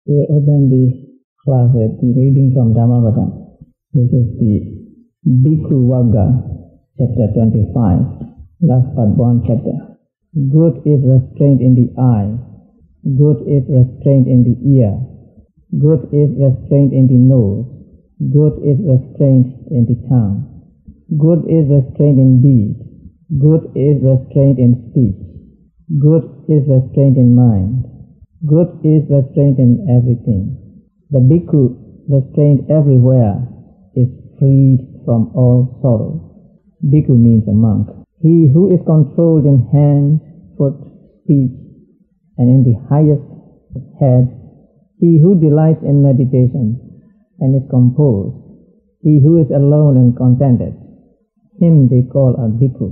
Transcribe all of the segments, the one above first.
We'll open the class with the reading from Dhammavada. This is the Bhikkhu Vagga, chapter 25, last but one chapter. Good is restraint in the eye, good is restraint in the ear, good is restraint in the nose, good is restraint in the tongue, good is restraint in deed, good is restraint in speech, good is restraint in mind, good is restraint in everything. The bhikkhu, restrained everywhere, is freed from all sorrow. Bhikkhu means a monk. He who is controlled in hand, foot, speech, and in the highest head, he who delights in meditation and is composed, he who is alone and contented, him they call a bhikkhu.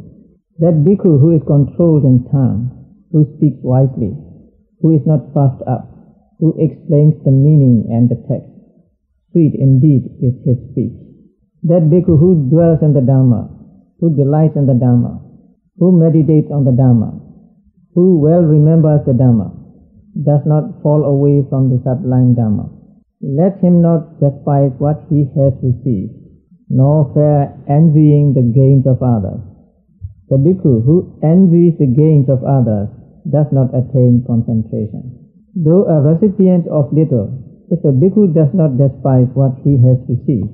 That bhikkhu who is controlled in tongue, who speaks wisely, who is not puffed up, who explains the meaning and the text. Sweet indeed is his speech. That bhikkhu who dwells in the Dhamma, who delights in the Dhamma, who meditates on the Dhamma, who well remembers the Dhamma, does not fall away from the sublime Dhamma. Let him not despise what he has received, nor fear envying the gains of others. The bhikkhu who envies the gains of others does not attain concentration. Though a recipient of little, if a bhikkhu does not despise what he has received,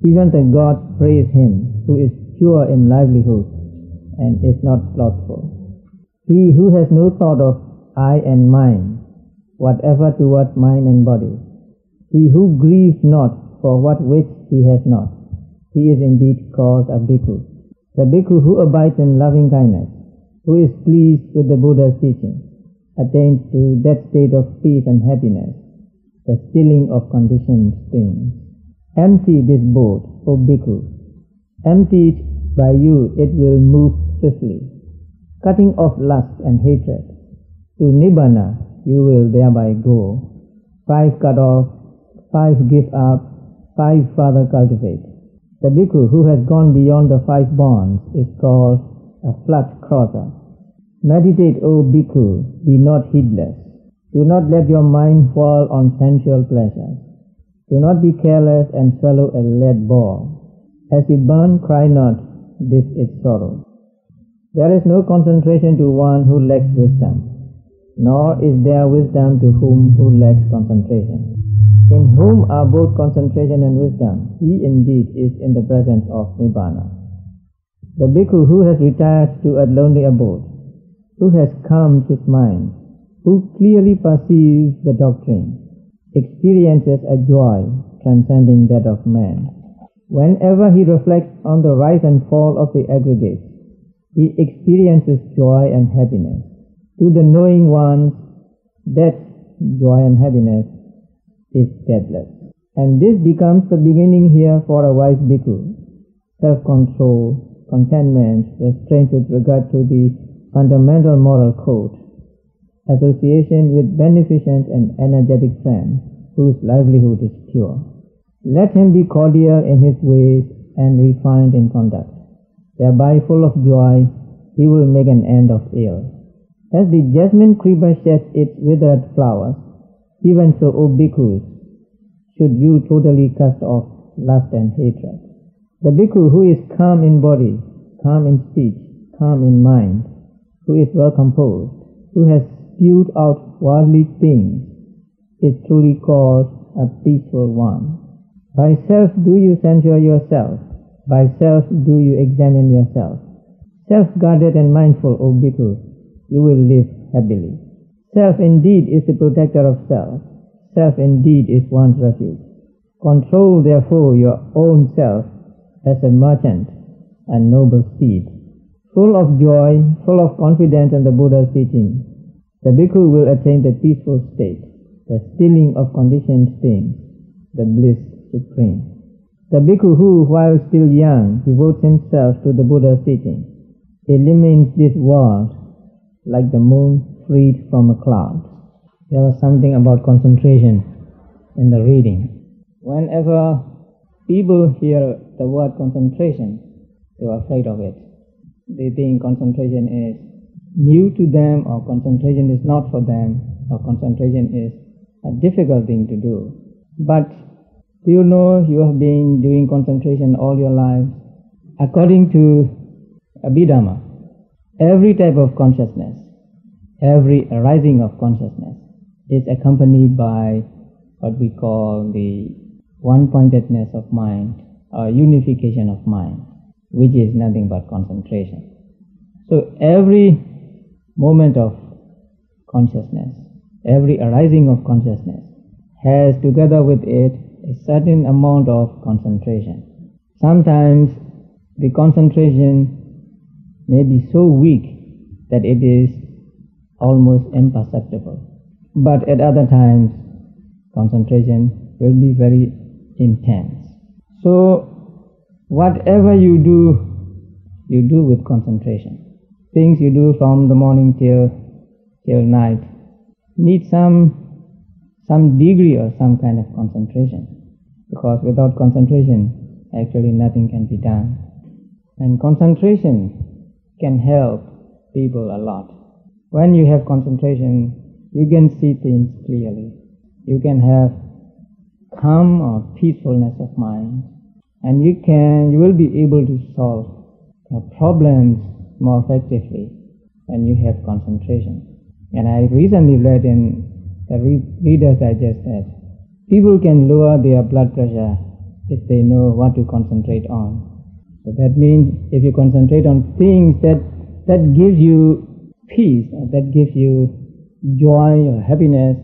even the gods praise him who is pure in livelihood and is not slothful. He who has no thought of I and mine, whatever towards mind and body, he who grieves not for what which he has not, he is indeed called a bhikkhu. The bhikkhu who abides in loving kindness, who is pleased with the Buddha's teaching, attains to that state of peace and happiness, the stilling of conditioned things. Empty this boat, O bhikkhu. Empty it by you, it will move swiftly, cutting off lust and hatred. To Nibbana you will thereby go. 5 cut off, 5 give up, 5 further cultivate. The bhikkhu who has gone beyond the 5 bonds is called a flood crosser. Meditate, O bhikkhu, be not heedless. Do not let your mind fall on sensual pleasures. Do not be careless and swallow a lead ball. As you burn, cry not, this is sorrow. There is no concentration to one who lacks wisdom, nor is there wisdom to whom who lacks concentration. In whom are both concentration and wisdom, he indeed is in the presence of Nibbana. The bhikkhu who has retired to a lonely abode, who has calmed his mind, who clearly perceives the doctrine, experiences a joy transcending that of man. Whenever he reflects on the rise and fall of the aggregates, he experiences joy and happiness. To the knowing ones, that joy and happiness is deathless. And this becomes the beginning here for a wise bhikkhu: self-control, contentment, restraint with regard to the fundamental moral code, association with beneficent and energetic friends whose livelihood is pure. Let him be cordial in his ways and refined in conduct. Thereby full of joy, he will make an end of ill. As the jasmine creeper sheds its withered flowers, even so, O bhikkhus, should you totally cast off lust and hatred. The bhikkhu who is calm in body, calm in speech, calm in mind, who is well composed, who has spewed out worldly things, is truly called a peaceful one. By self do you censure yourself, by self do you examine yourself. Self-guarded and mindful, O bhikkhu, you will live happily. Self indeed is the protector of self. Self indeed is one's refuge. Control therefore your own self as a merchant and noble steed. Full of joy, full of confidence in the Buddha's teaching, the bhikkhu will attain the peaceful state, the stilling of conditioned things, the bliss supreme. The bhikkhu who, while still young, devotes himself to the Buddha's teaching, illumines this world like the moon freed from a cloud. There was something about concentration in the reading. Whenever people hear the word concentration, they are afraid of it. They think concentration is new to them, or concentration is not for them, or concentration is a difficult thing to do. But you know you have been doing concentration all your life. According to Abhidhamma, every type of consciousness, every arising of consciousness is accompanied by what we call the one-pointedness of mind or unification of mind, which is nothing but concentration. So every moment of consciousness, every arising of consciousness has together with it a certain amount of concentration. Sometimes the concentration may be so weak that it is almost imperceptible. But at other times, concentration will be very intense. So whatever you do with concentration. Things you do from the morning till night need some degree or some kind of concentration, because without concentration actually nothing can be done. And concentration can help people a lot. When you have concentration, you can see things clearly. You can have calm or peacefulness of mind, and you will be able to solve problems more effectively when you have concentration. And I recently read in the Reader's Digest that people can lower their blood pressure if they know what to concentrate on. So that means if you concentrate on things that gives you peace, or that gives you joy or happiness,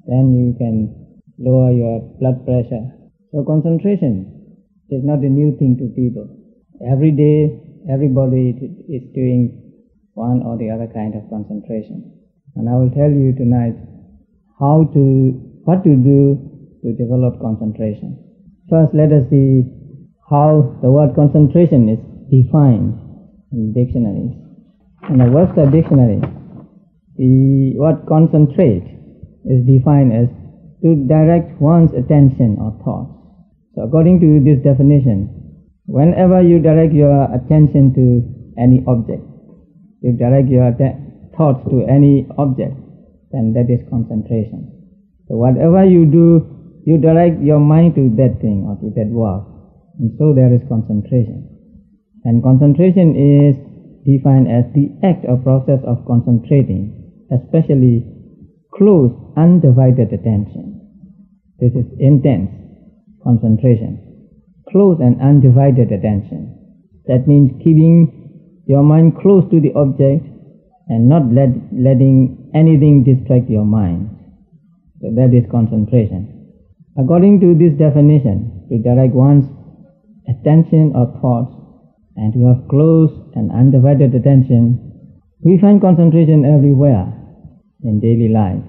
then you can lower your blood pressure. So concentration is not a new thing to people. Every day, everybody is doing one or the other kind of concentration. And I will tell you tonight what to do to develop concentration. First, let us see how the word concentration is defined in dictionaries. In the Webster Dictionary, the word concentrate is defined as to direct one's attention or thoughts. So according to this definition, whenever you direct your attention to any object, you direct your thoughts to any object, then that is concentration. So whatever you do, you direct your mind to that thing or to that work, and so there is concentration. And concentration is defined as the act or process of concentrating, especially close, undivided attention. This is intense concentration, close and undivided attention. That means keeping your mind close to the object and not letting anything distract your mind. So that is concentration. According to this definition, to direct one's attention or thoughts and to have close and undivided attention, we find concentration everywhere in daily life.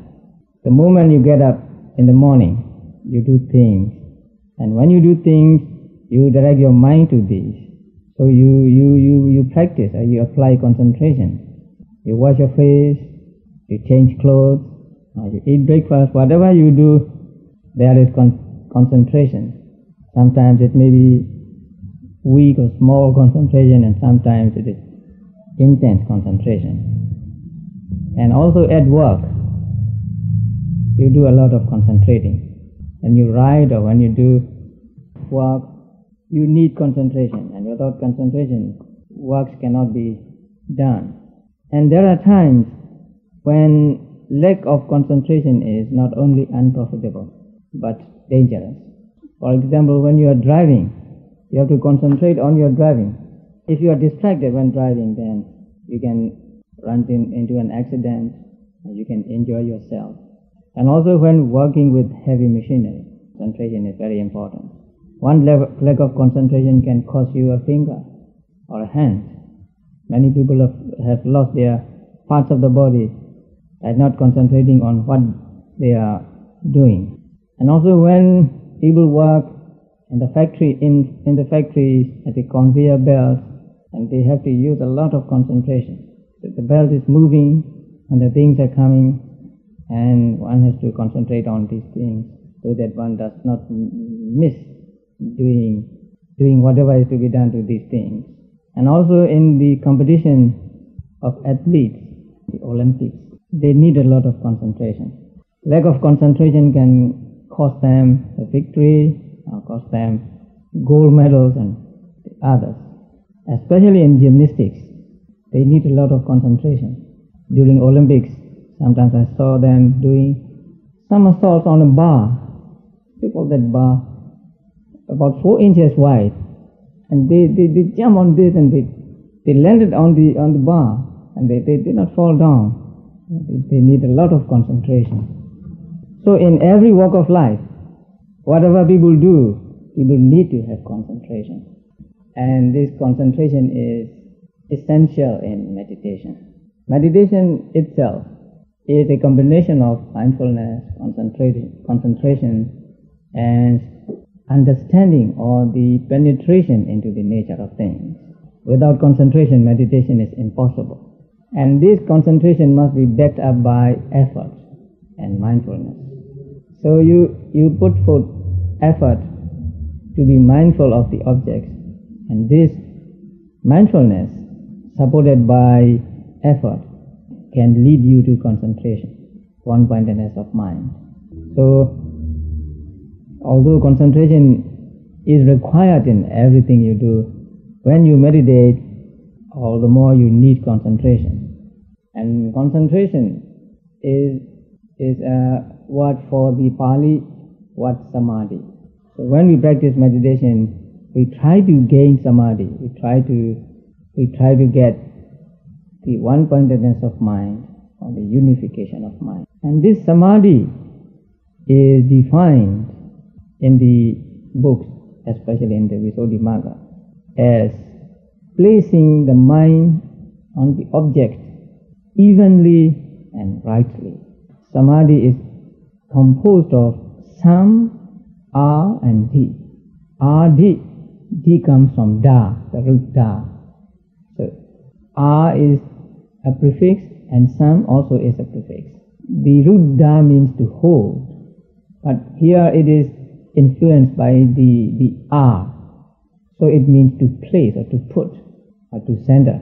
The moment you get up in the morning, you do things, and when you do things, you direct your mind to these. So you practice or you apply concentration. You wash your face, you change clothes, or you eat breakfast. Whatever you do, there is concentration. Sometimes it may be weak or small concentration, and sometimes it is intense concentration. And also at work, you do a lot of concentrating. When you write or when you do work, you need concentration, and without concentration, works cannot be done. And there are times when lack of concentration is not only unprofitable, but dangerous. For example, when you are driving, you have to concentrate on your driving. If you are distracted when driving, then you can run into an accident, and you can injure yourself. And also when working with heavy machinery, concentration is very important. One lack of concentration can cost you a finger or a hand. Many people have lost their parts of the body by not concentrating on what they are doing. And also when people work in the factory, in the factories at the conveyor belt, and they have to use a lot of concentration. So the belt is moving and the things are coming, and one has to concentrate on these things so that one does not miss doing whatever is to be done to these things. And also in the competition of athletes, the Olympics, they need a lot of concentration. Lack of concentration can cost them a victory, or cost them gold medals and others. Especially in gymnastics, they need a lot of concentration. During Olympics, sometimes I saw them doing somersaults on a bar. People that bar about 4 inches wide, and they jump on this and they landed on the bar, and they did not fall down. They need a lot of concentration. So in every walk of life, whatever people do, people need to have concentration. And this concentration is essential in meditation. Meditation itself is a combination of mindfulness, concentration, and understanding or the penetration into the nature of things. Without concentration, meditation is impossible. And this concentration must be backed up by effort and mindfulness. So you put forth effort to be mindful of the objects, and this mindfulness, supported by effort, can lead you to concentration, one-pointedness of mind. So, although concentration is required in everything you do, when you meditate, all the more you need concentration. And concentration is a word for the Pali word Samadhi. So when we practice meditation, we try to gain Samadhi. We try to get the one-pointedness of mind, or the unification of mind. And this Samadhi is defined in the books, especially in the Visuddhimagga, as placing the mind on the object evenly and rightly. Samadhi is composed of Sam, A and D. A, D. D comes from Da, the root Da. So A is a prefix and Sam also is a prefix. The root Da means to hold, but here it is influenced by the A. So it means to place or to put or to center.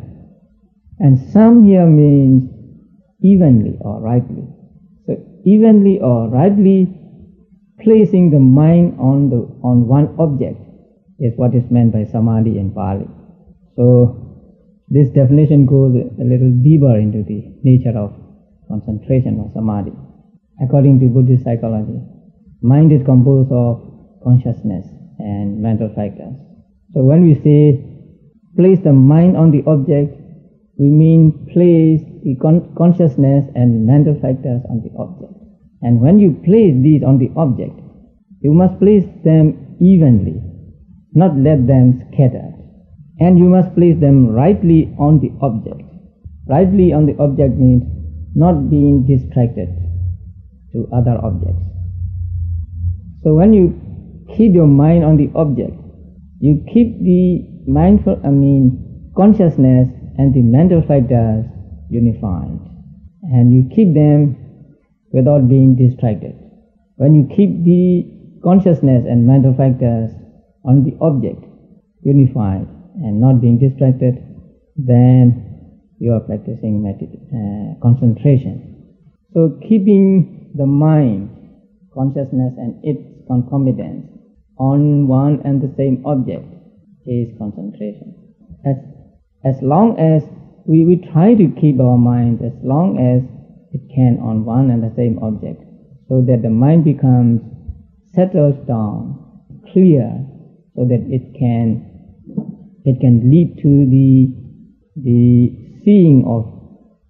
And Sam here means evenly or rightly. So evenly or rightly placing the mind on one object is what is meant by Samadhi in Pali. So this definition goes a little deeper into the nature of concentration or Samadhi. According to Buddhist psychology, mind is composed of consciousness and mental factors. So when we say place the mind on the object, we mean place the consciousness and mental factors on the object. And when you place these on the object, you must place them evenly, not let them scatter. And you must place them rightly on the object. Rightly on the object means not being distracted to other objects. So when you keep your mind on the object, you keep the consciousness and the mental factors unified, and you keep them without being distracted. When you keep the consciousness and mental factors on the object unified and not being distracted, then you are practicing concentration. So keeping the mind, consciousness and its concomitants on one and the same object is concentration. As long as we try to keep our minds as long as it can on one and the same object, so that the mind becomes settled down, clear, so that it can lead to the seeing of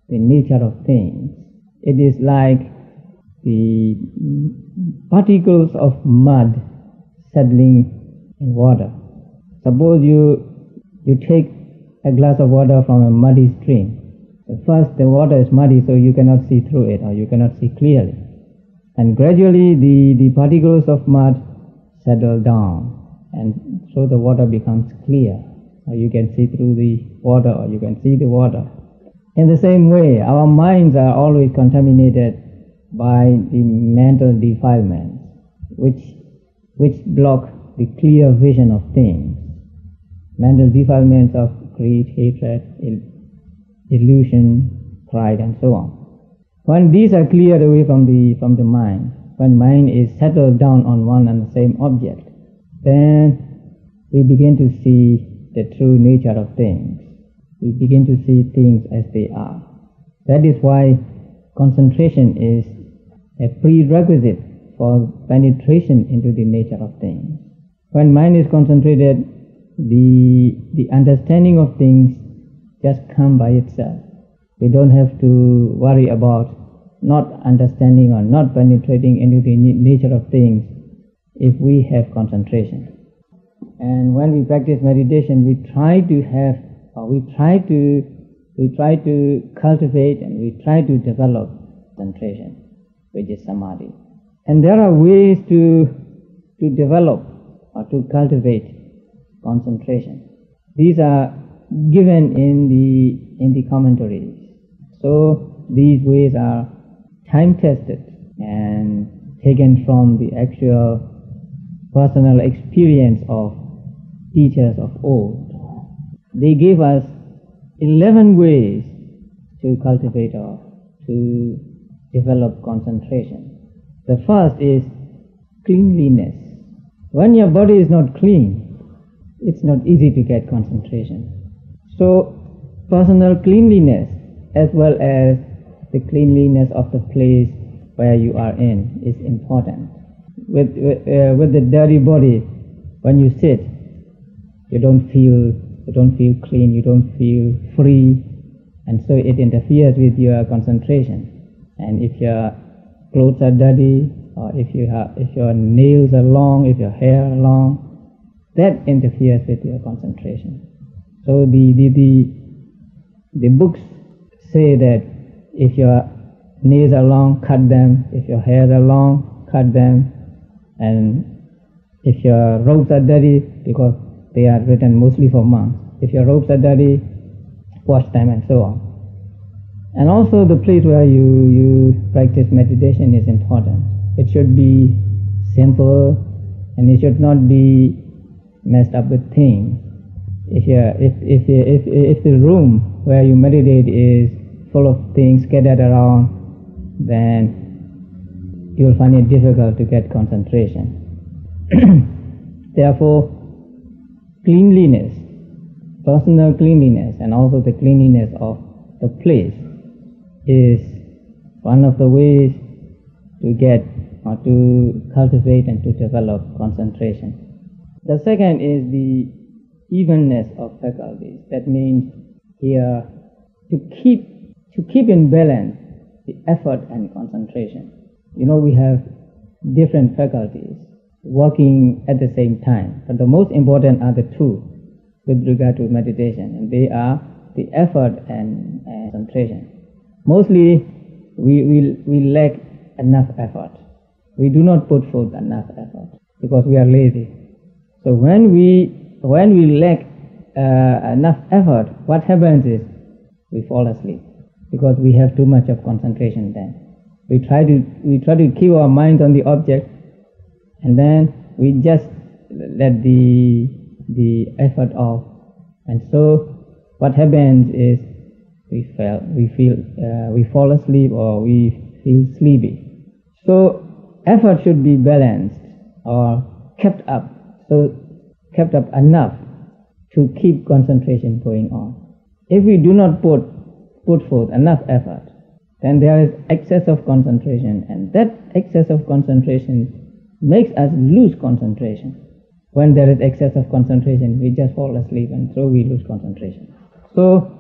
the nature of things. It is like the particles of mud settling in water. Suppose you take a glass of water from a muddy stream. First the water is muddy, so you cannot see through it, or you cannot see clearly. And gradually the particles of mud settle down, and so the water becomes clear. Or you can see through the water, or you can see the water. In the same way, our minds are always contaminated by the mental defilements, which block the clear vision of things. Mental defilements of greed, hatred, illusion, pride, and so on. When these are cleared away from the mind, when mind is settled down on one and the same object, then we begin to see the true nature of things. We begin to see things as they are. That is why concentration is a prerequisite for penetration into the nature of things. When mind is concentrated, the understanding of things just come by itself. We don't have to worry about not understanding or not penetrating into the nature of things if we have concentration. And when we practice meditation, we try to cultivate and we try to develop concentration, which is Samadhi. And there are ways to develop or to cultivate concentration. These are given in the commentaries. So these ways are time-tested and taken from the actual personal experience of teachers of old. They gave us 11 ways to cultivate or to develop concentration. The first is cleanliness. When your body is not clean, it's not easy to get concentration. So personal cleanliness as well as the cleanliness of the place where you are in is important. With the dirty body, when you sit, you don't feel clean, you don't feel free, and so it interferes with your concentration. And if your clothes are dirty, or if your nails are long, if your hair are long, that interferes with your concentration. So the books say that if your nails are long, cut them. If your hairs are long, cut them. And if your robes are dirty, because they are written mostly for monks, if your robes are dirty, wash them and so on. And also the place where you practice meditation is important. It should be simple and it should not be messed up with things. If the room where you meditate is full of things scattered around, then you will find it difficult to get concentration. Therefore, cleanliness, personal cleanliness, and also the cleanliness of the place is one of the ways to get or to cultivate and to develop concentration. The second is the evenness of faculties. That means here to keep in balance the effort and concentration. We have different faculties working at the same time, but the most important are the two with regard to meditation, and they are the effort and concentration. Mostly we lack enough effort. We do not put forth enough effort because we are lazy. So when we lack enough effort, what happens is we fall asleep because we have too much of concentration then. We try to keep our minds on the object, and then we just let the effort off, and so what happens is we fall asleep or we feel sleepy. So effort should be balanced or kept up enough to keep concentration going on. If we do not put forth enough effort, then there is excess of concentration, and that excess of concentration makes us lose concentration. When there is excess of concentration, we just fall asleep, and so we lose concentration. So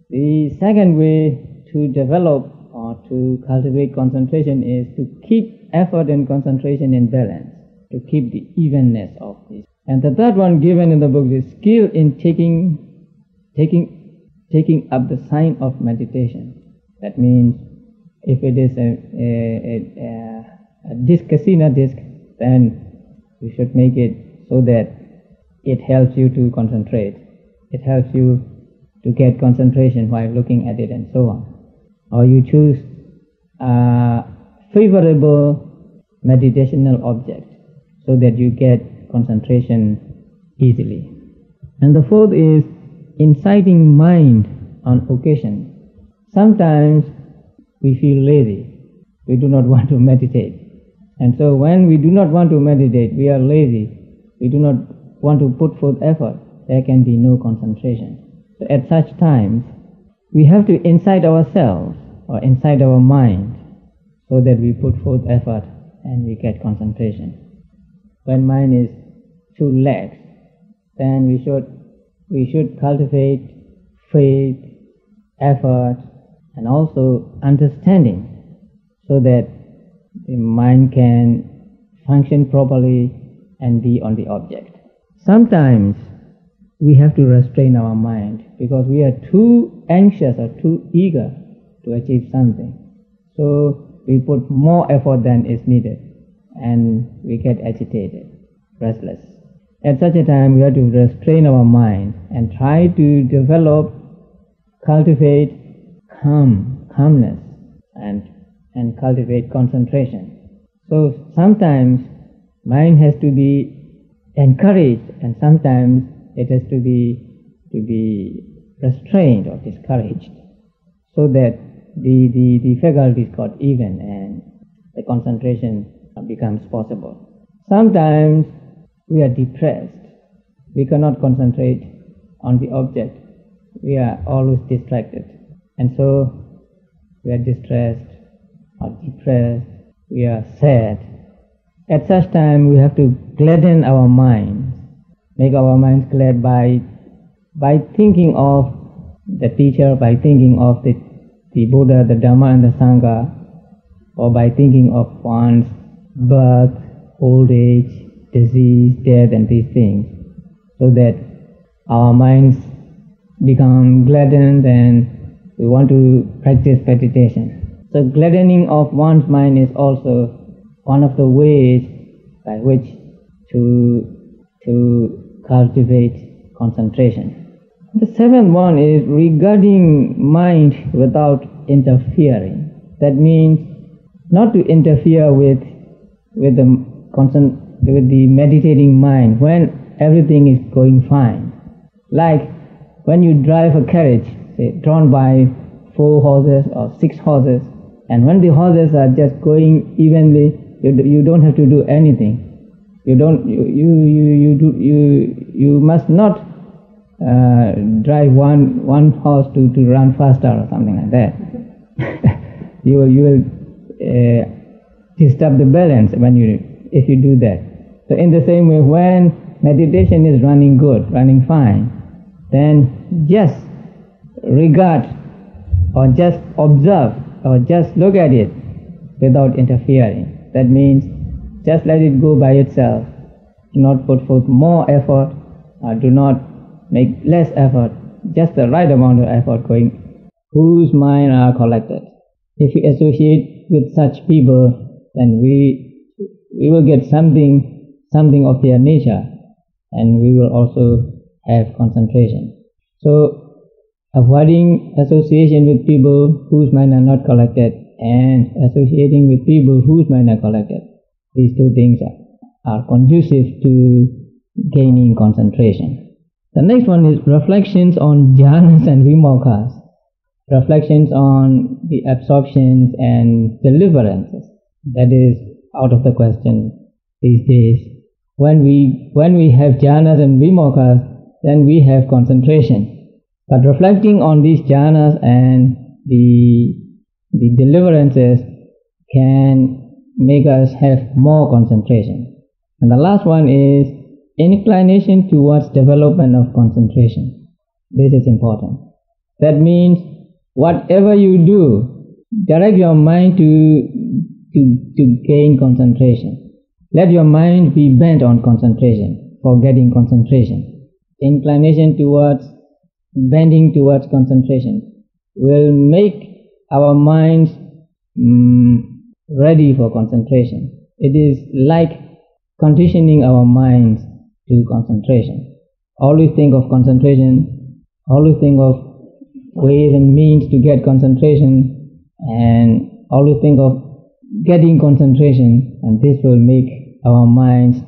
the second way to develop or to cultivate concentration is to keep effort and concentration in balance, to keep the evenness of this. And the third one given in the book is skill in taking up the sign of meditation. That means if it is a disc, casino disc, then you should make it so that it helps you to concentrate. It helps you to get concentration while looking at it and so on. Or you choose a favorable meditational object so that you get concentration easily. And the fourth is inciting mind on occasion. Sometimes we feel lazy. We do not want to meditate. And so when we do not want to meditate, we are lazy. We do not want to put forth effort. There can be no concentration. So at such times, we have to incite ourselves or incite our mind so that we put forth effort and we get concentration. When mind is too lax, then we should cultivate faith, effort, and also understanding so that the mind can function properly and be on the object. Sometimes we have to restrain our mind because we are too anxious or too eager to achieve something. So we put more effort than is needed and we get agitated, restless. At such a time we have to restrain our mind and try to develop, cultivate calmness and cultivate concentration. So sometimes mind has to be encouraged and sometimes it has to be restrained or discouraged so that the faculties got even and the concentration becomes possible. Sometimes we are depressed. We cannot concentrate on the object. We are always distracted. And so we are distressed or depressed. We are sad. At such time we have to gladden our minds, make our minds glad by thinking of the teacher, by thinking of the Buddha, the Dhamma and the Sangha, or by thinking of one's birth, old age, disease, death and these things, so that our minds become gladdened and we want to practice meditation. So gladdening of one's mind is also one of the ways by which to cultivate concentration. The seventh one is regarding mind without interfering. That means not to interfere with the meditating mind when everything is going fine. Like when you drive a carriage, say, drawn by 4 horses or 6 horses, and when the horses are just going evenly, you don't have to do anything. You must not drive one horse to run faster or something like that. you will disturb the balance if you do that. So in the same way, when meditation is running good, running fine, then just regard or just observe or just look at it without interfering. That means just let it go by itself. Do not put forth more effort or do not make less effort, just the right amount of effort going, whose mind are collected. If we associate with such people, then we will get something of their nature, and we will also have concentration. So avoiding association with people whose mind are not collected and associating with people whose mind are collected, these two things are conducive to gaining concentration. The next one is reflections on jhanas and vimoksas, reflections on the absorptions and deliverances. That is out of the question these days. When we have jhanas and vimoksas, then we have concentration. But reflecting on these jhanas and the deliverances can make us have more concentration. And the last one is inclination towards development of concentration. This is important. That means whatever you do, direct your mind to gain concentration. Let your mind be bent on concentration, for getting concentration. Inclination towards, bending towards concentration will make our minds ready for concentration. It is like conditioning our minds to concentration. Always think of concentration, always think of ways and means to get concentration, and always think of getting concentration, and this will make our minds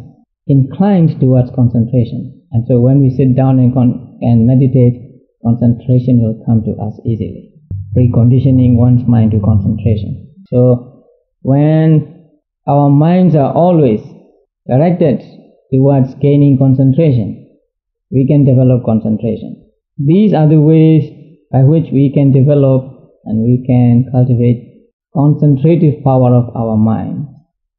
inclined towards concentration. And so when we sit down and meditate, concentration will come to us easily. preconditioning one's mind to concentration. So when our minds are always directed towards gaining concentration, we can develop concentration. These are the ways by which we can develop and we can cultivate concentrative power of our mind.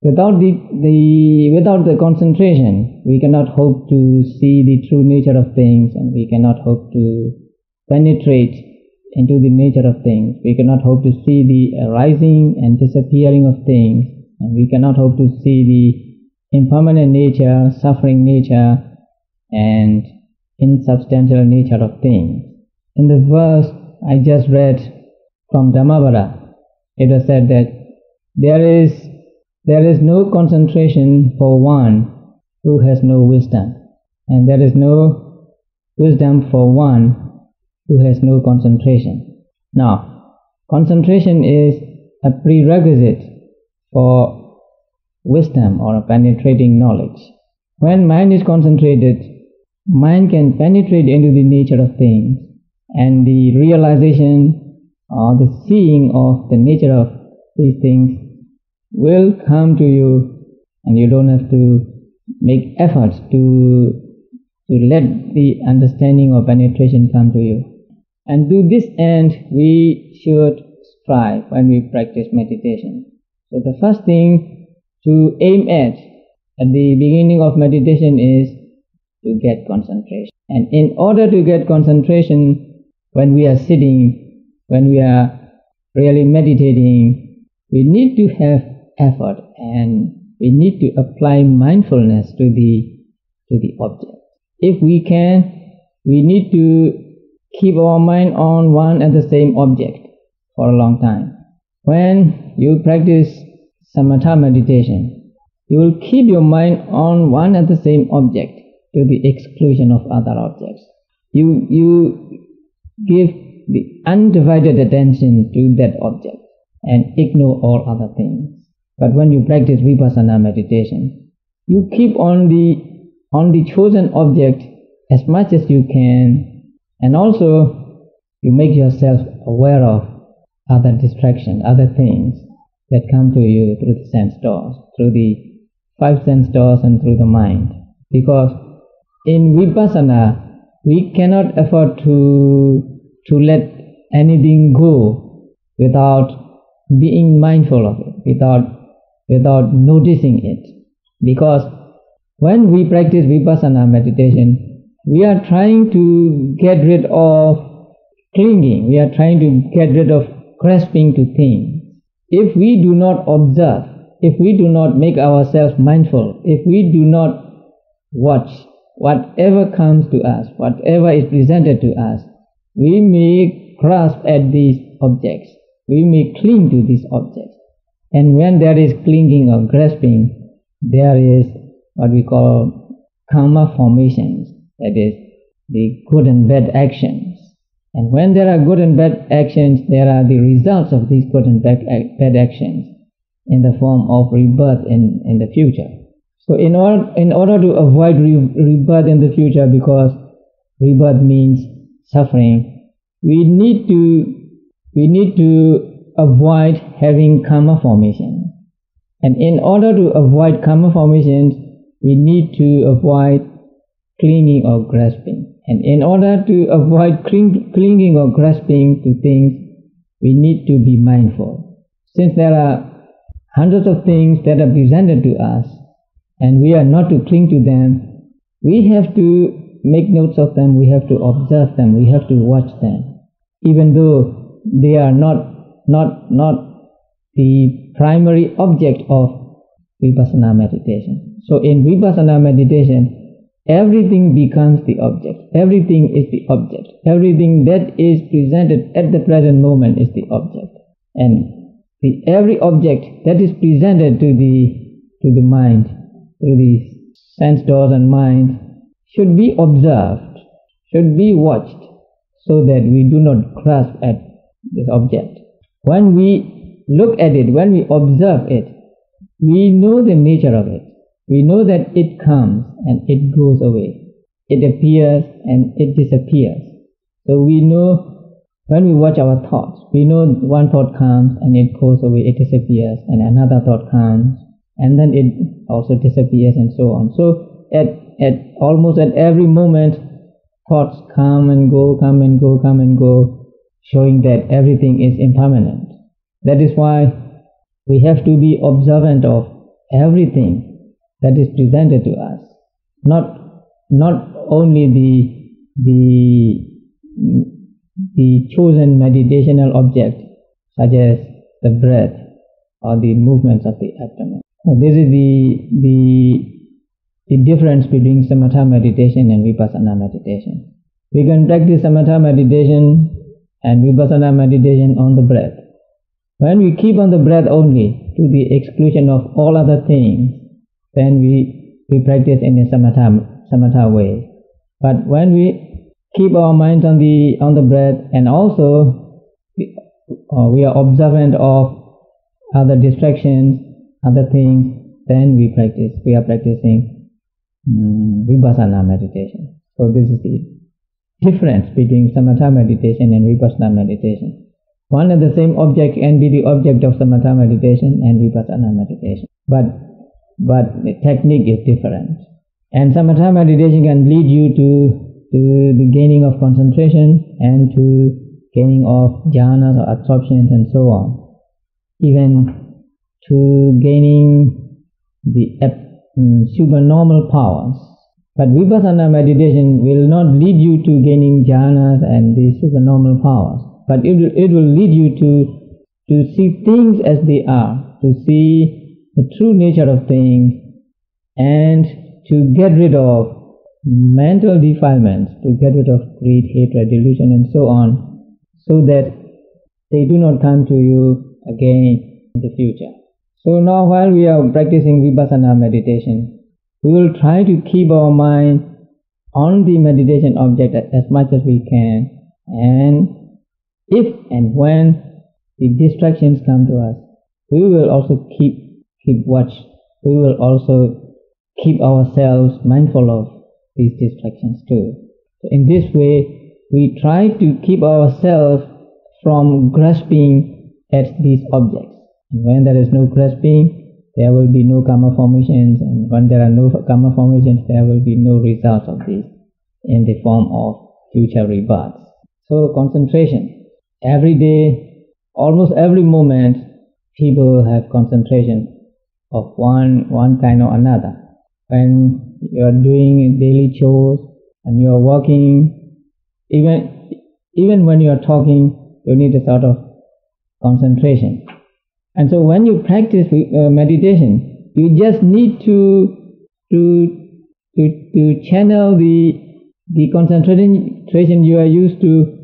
Without the concentration, we cannot hope to see the true nature of things, and we cannot hope to penetrate into the nature of things. We cannot hope to see the arising and disappearing of things, and we cannot hope to see the impermanent nature, suffering nature, and insubstantial nature of things. In the verse I just read from Dhammavada, it was said that there is no concentration for one who has no wisdom, and there is no wisdom for one who has no concentration. Now, concentration is a prerequisite for wisdom or a penetrating knowledge. When mind is concentrated, mind can penetrate into the nature of things, and the realization or the seeing of the nature of these things will come to you, and you don't have to make efforts to let the understanding or penetration come to you. And to this end, we should strive when we practice meditation. So the first thing to aim at the beginning of meditation is to get concentration. And in order to get concentration, when we are sitting, when we are really meditating, we need to have effort, and we need to apply mindfulness to the object. If we can, we need to keep our mind on one and the same object for a long time. When you practice samatha meditation, you will keep your mind on one and the same object to the exclusion of other objects. You give the undivided attention to that object and ignore all other things. But when you practice vipassana meditation, you keep on the chosen object as much as you can, and also you make yourself aware of other distractions, other things that come to you through the sense doors, through the 5 sense doors and through the mind. Because in vipassana, we cannot afford to let anything go without being mindful of it, without noticing it. Because when we practice vipassana meditation, we are trying to get rid of clinging, we are trying to get rid of grasping to things. If we do not observe, if we do not make ourselves mindful, if we do not watch whatever comes to us, whatever is presented to us, we may grasp at these objects, we may cling to these objects. And when there is clinging or grasping, there is what we call karma formations, that is, the good and bad actions. And when there are good and bad actions, there are the results of these good and bad actions in the form of rebirth in the future. So in order to avoid rebirth in the future, because rebirth means suffering, we need to avoid having karma formations. And in order to avoid karma formations, we need to avoid clinging or grasping. And in order to avoid clinging or grasping to things, we need to be mindful. Since there are hundreds of things that are presented to us, and we are not to cling to them, we have to make notes of them, we have to observe them, we have to watch them, even though they are not the primary object of vipassana meditation. So in vipassana meditation, everything becomes the object. Everything is the object. Everything that is presented at the present moment is the object. And every object that is presented to the mind, through the sense doors and mind, should be observed, should be watched, so that we do not grasp at this object. When we look at it, when we observe it, we know the nature of it. We know that it comes and it goes away. It appears and it disappears. So we know When we watch our thoughts, we know one thought comes and it goes away, it disappears, and another thought comes and then it also disappears, and so on. So at almost at every moment, thoughts come and go, come and go, come and go, showing that everything is impermanent. That is why we have to be observant of everything that is presented to us, not only the chosen meditational object, such as the breath or the movements of the abdomen. This is the difference between samatha meditation and vipassana meditation. We can practice samatha meditation and vipassana meditation on the breath. When we keep on the breath only, to the exclusion of all other things, then we practice in a samatha way. But when we keep our minds on the breath, and also we are observant of other distractions, other things, then we are practicing vipassana meditation. So this is the difference between samatha meditation and vipassana meditation. One and the same object can be the object of samatha meditation and vipassana meditation, but the technique is different. And samatha meditation can lead you to the gaining of concentration and to gaining of jhanas or absorptions and so on, even to gaining the supernormal powers. But vipassana meditation will not lead you to gaining jhanas and the supernormal powers, but it will lead you to see things as they are, to see the true nature of things, and to get rid of mental defilements, to get rid of greed, hatred, delusion, and so on, so that they do not come to you again in the future. So now, while we are practicing vipassana meditation, we will try to keep our mind on the meditation object as much as we can, and if and when the distractions come to us, we will also keep watch. We will also keep ourselves mindful of these distractions too. So in this way, we try to keep ourselves from grasping at these objects. And when there is no grasping, there will be no karma formations, and when there are no karma formations, there will be no results of these in the form of future rebirths. So concentration. Every day, almost every moment, people have concentration of one kind or another. When you are doing daily chores and you are working, even when you are talking, you need a sort of concentration. And so when you practice meditation, you just need to channel the concentration you are used to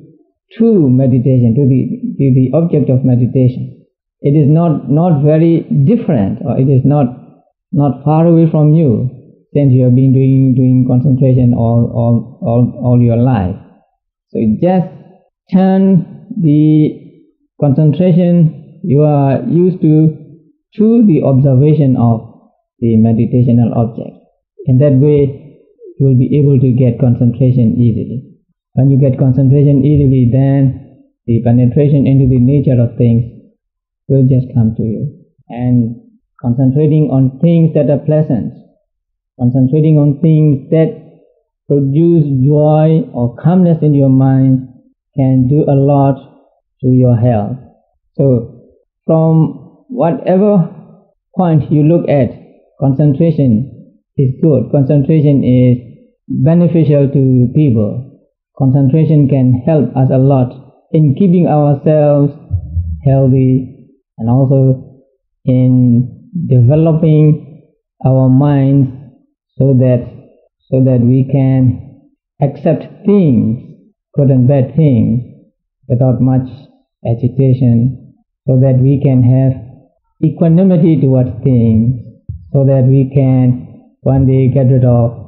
meditation, to the object of meditation. It is not very different, or it is not far away from you, since you have been doing concentration all your life. So you just turn the concentration you are used to the observation of the meditational object. In that way, you will be able to get concentration easily. When you get concentration easily, then the penetration into the nature of things will just come to you. And concentrating on things that are pleasant, concentrating on things that produce joy or calmness in your mind can do a lot to your health. So from whatever point you look at, concentration is good. Concentration is beneficial to people. Concentration can help us a lot in keeping ourselves healthy, and also in developing our minds so that we can accept things, good and bad things, without much agitation, so that we can have equanimity towards things, so that we can one day get rid of